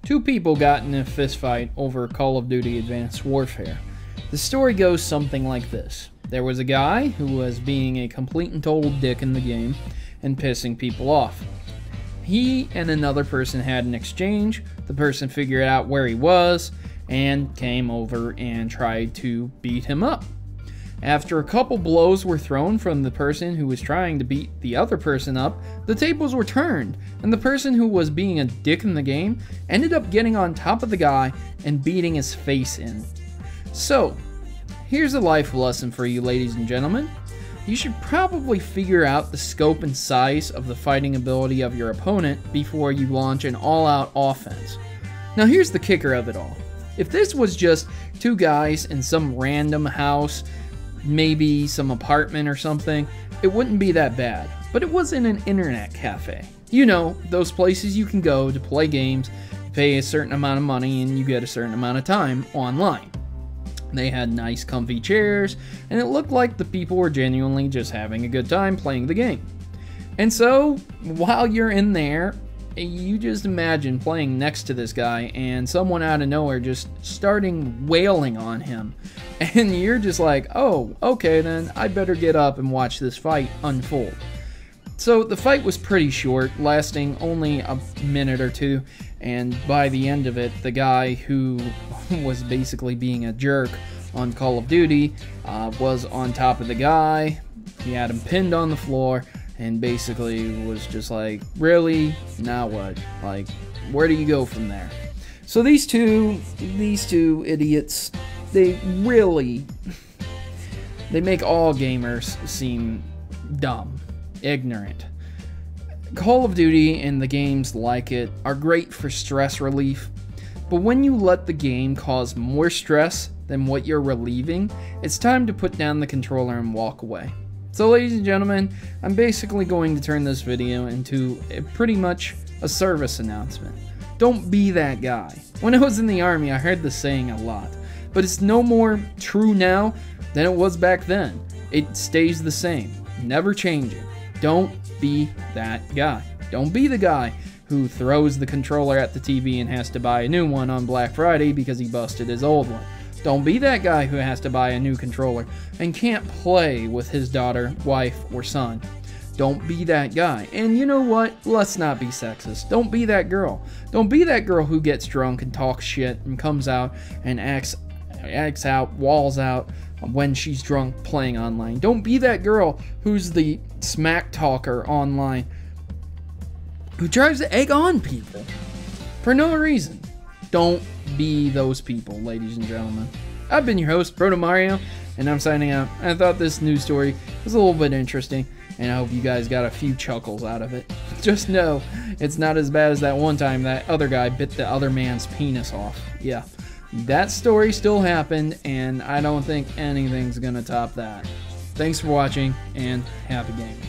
Two people got in a fist fight over Call of Duty Advanced Warfare. The story goes something like this. There was a guy who was being a complete and total dick in the game and pissing people off. He and another person had an exchange. The person figured out where he was and came over and tried to beat him up. After a couple blows were thrown from the person who was trying to beat the other person up, the tables were turned, and the person who was being a dick in the game ended up getting on top of the guy and beating his face in. So, here's a life lesson for you, ladies and gentlemen. You should probably figure out the scope and size of the fighting ability of your opponent before you launch an all-out offense. Now here's the kicker of it all. If this was just two guys in some random house, maybe some apartment or something, it wouldn't be that bad. But it was in an internet cafe. You know, those places you can go to play games, pay a certain amount of money, and you get a certain amount of time online. They had nice comfy chairs, and it looked like the people were genuinely just having a good time playing the game. And so, while you're in there, you just imagine playing next to this guy and someone out of nowhere just starting wailing on him. And you're just like, oh, okay then, I better get up and watch this fight unfold. So the fight was pretty short, lasting only a minute or two, and by the end of it, the guy who was basically being a jerk on Call of Duty was on top of the guy. He had him pinned on the floor, and basically was just like, really? Now what? Like, where do you go from there? So these two idiots, they make all gamers seem dumb, ignorant. Call of Duty and the games like it are great for stress relief, but when you let the game cause more stress than what you're relieving, it's time to put down the controller and walk away. So ladies and gentlemen, I'm basically going to turn this video into pretty much a service announcement. Don't be that guy. When I was in the army, I heard this saying a lot, but it's no more true now than it was back then. It stays the same, never changing. Don't be that guy. Don't be the guy who throws the controller at the TV and has to buy a new one on Black Friday because he busted his old one. Don't be that guy who has to buy a new controller and can't play with his daughter, wife, or son. Don't be that guy. And you know what? Let's not be sexist. Don't be that girl. Don't be that girl who gets drunk and talks shit and comes out and acts out, walls out when she's drunk playing online. Don't be that girl who's the smack talker online who tries to egg on people for no reason. Don't be those people, ladies and gentlemen. I've been your host, Protomario, and I'm signing out. I thought this news story was a little bit interesting, and I hope you guys got a few chuckles out of it. Just know, it's not as bad as that one time that other guy bit the other man's penis off. Yeah, that story still happened, and I don't think anything's gonna top that. Thanks for watching, and happy gaming.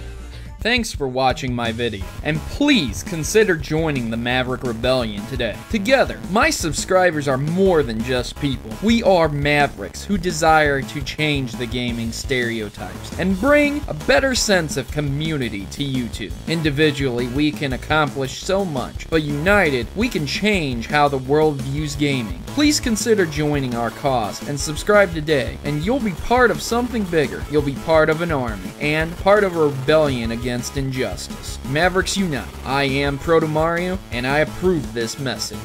Thanks for watching my video, and please consider joining the Maverick Rebellion today. Together, my subscribers are more than just people. We are Mavericks who desire to change the gaming stereotypes and bring a better sense of community to YouTube. Individually, we can accomplish so much, but united, we can change how the world views gaming. Please consider joining our cause and subscribe today, and you'll be part of something bigger. You'll be part of an army and part of a rebellion against injustice. Mavericks unite. I am Protomario, and I approve this message.